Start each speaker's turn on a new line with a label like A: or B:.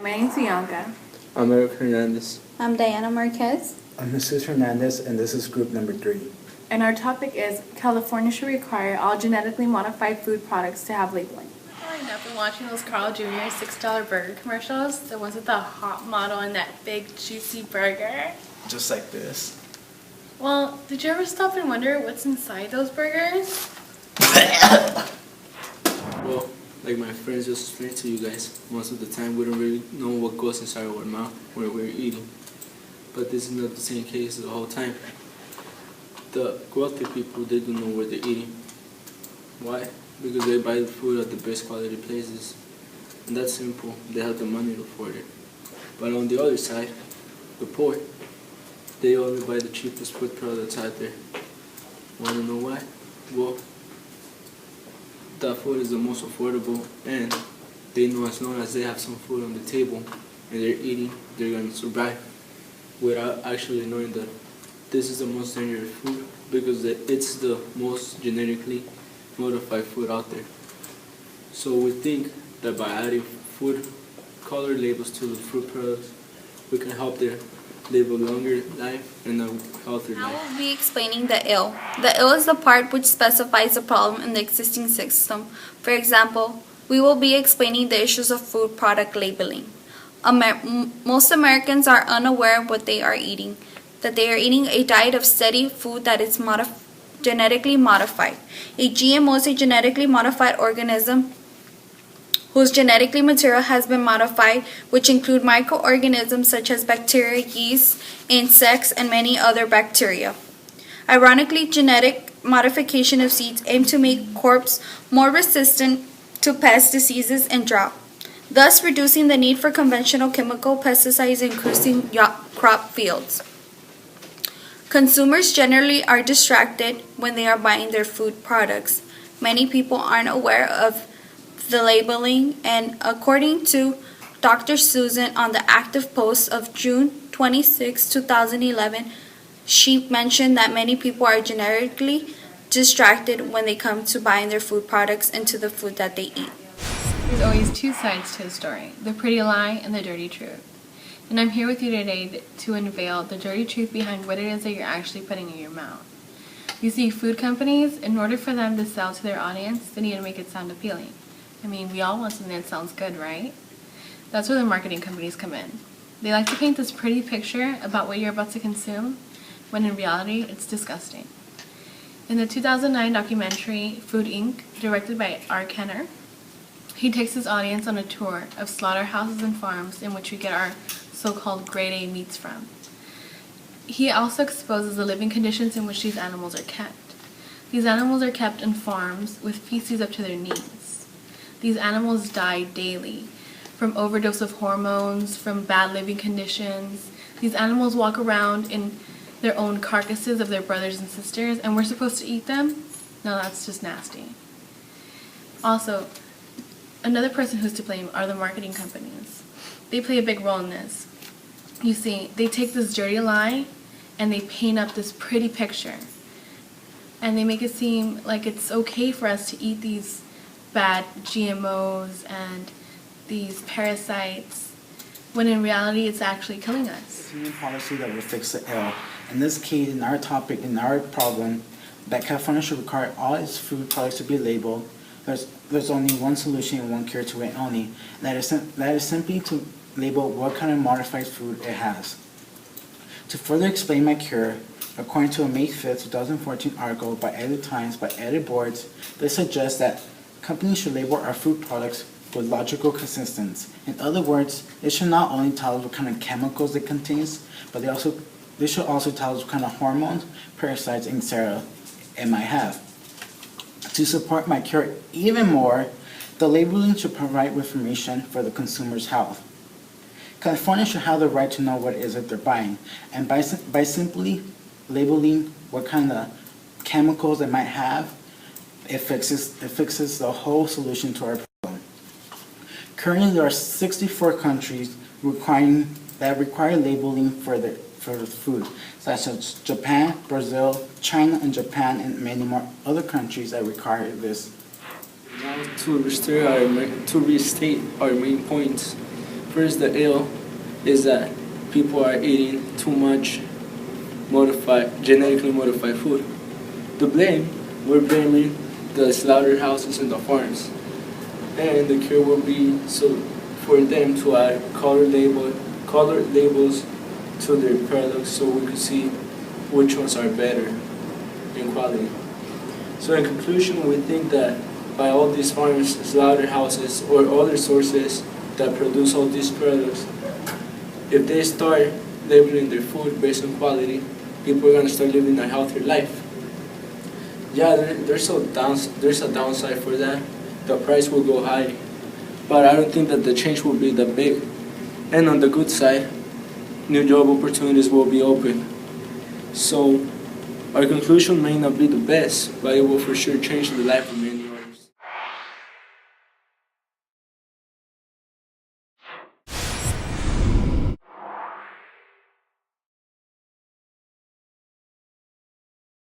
A: My name's Bianca.
B: I'm Eric Hernandez.
C: I'm Diana Marquez.
D: I'm Jesus Hernandez, and this is group number 3.
A: And our topic is California should require all genetically modified food products to have labeling. I've been watching those Carl Jr. $6 burger commercials. The ones with the hot model and that big juicy burger.
D: Just like this.
A: Well, did you ever stop and wonder what's inside those burgers?
B: Well, like my friends just explained to you guys, most of the time we don't really know what goes inside our mouth when we're eating. But this is not the same case the whole time. The wealthy people, they don't know what they're eating. Why? Because they buy the food at the best quality places. And that's simple, they have the money to afford it. But on the other side, the poor, they only buy the cheapest food products out there. Wanna know why? Well, that food is the most affordable, and they know as long as they have some food on the table and they're eating, they're gonna survive without actually knowing that this is the most dangerous food because it's the most genetically modified food out there. So we think that by adding food color labels to the food products, we can help them live a longer life and a healthier
C: Now
B: life.
C: we'll be explaining the ill. The ill is the part which specifies the problem in the existing system. For example, we will be explaining the issues of food product labeling. Most Americans are unaware of what they are eating, that they are eating a diet of steady food that is genetically modified. A GMO is a genetically modified organism whose genetically material has been modified, which include microorganisms such as bacteria, yeast, insects, and many other bacteria. Ironically, genetic modification of seeds aim to make crops more resistant to pest diseases and drought, thus reducing the need for conventional chemical pesticides and increasing crop fields. Consumers generally are distracted when they are buying their food products. Many people aren't aware of the labeling, and according to Dr. Susan on the active post of June 26, 2011, she mentioned that many people are genetically distracted when they come to buying their food products and to the food that they eat.
E: There's always two sides to a story, the pretty lie and the dirty truth. And I'm here with you today to unveil the dirty truth behind what it is that you're actually putting in your mouth. You see, food companies, in order for them to sell to their audience, they need to make it sound appealing. I mean, we all want something that sounds good, right? That's where the marketing companies come in. They like to paint this pretty picture about what you're about to consume, when in reality, it's disgusting. In the 2009 documentary, Food Inc., directed by R. Kenner, he takes his audience on a tour of slaughterhouses and farms in which we get our so-called grade A meats from. He also exposes the living conditions in which these animals are kept. These animals are kept in farms with feces up to their knees. These animals die daily from overdose of hormones, from bad living conditions. These animals walk around in their own carcasses of their brothers and sisters, and we're supposed to eat them? No, that's just nasty. Also, another person who's to blame are the marketing companies. They play a big role in this. You see, they take this dirty lie and they paint up this pretty picture. And they make it seem like it's okay for us to eat these bad GMOs and these parasites, when in reality it's actually killing us.
D: It's a policy that will fix the ill. In this case, in our topic, in our problem, that California should require all its food products to be labeled. There's only one solution and one cure to it only. That is simply to label what kind of modified food it has. To further explain my cure, according to a May 5th, 2014 article by LA Times by Edit Boards, they suggest that companies should label our food products with logical consistency. In other words, they should not only tell us what kind of chemicals it contains, but they should also tell us what kind of hormones, parasites, etc. it might have. To support my cure even more, the labeling should provide information for the consumer's health. California should have the right to know what it is that they're buying, and by simply labeling what kind of chemicals it might have, it fixes the whole solution to our problem. Currently, there are 64 countries that require labeling for the food, such as Japan, Brazil, China, and Japan, and many more other countries that require this.
B: Now to restate our main points, First, the ill is that people are eating too much genetically modified food. The blame, we're blaming the slaughterhouses and the farms. And the cure will be for them to add colored labels to their products so we can see which ones are better in quality. So in conclusion, we think that by all these farms, slaughterhouses, or other sources that produce all these products, if they start labeling their food based on quality, people are going to start living a healthier life. Yeah, there's a downside for that. The price will go high, but I don't think that the change will be that big. And on the good side, new job opportunities will be open. So our conclusion may not be the best, but it will for sure change the life of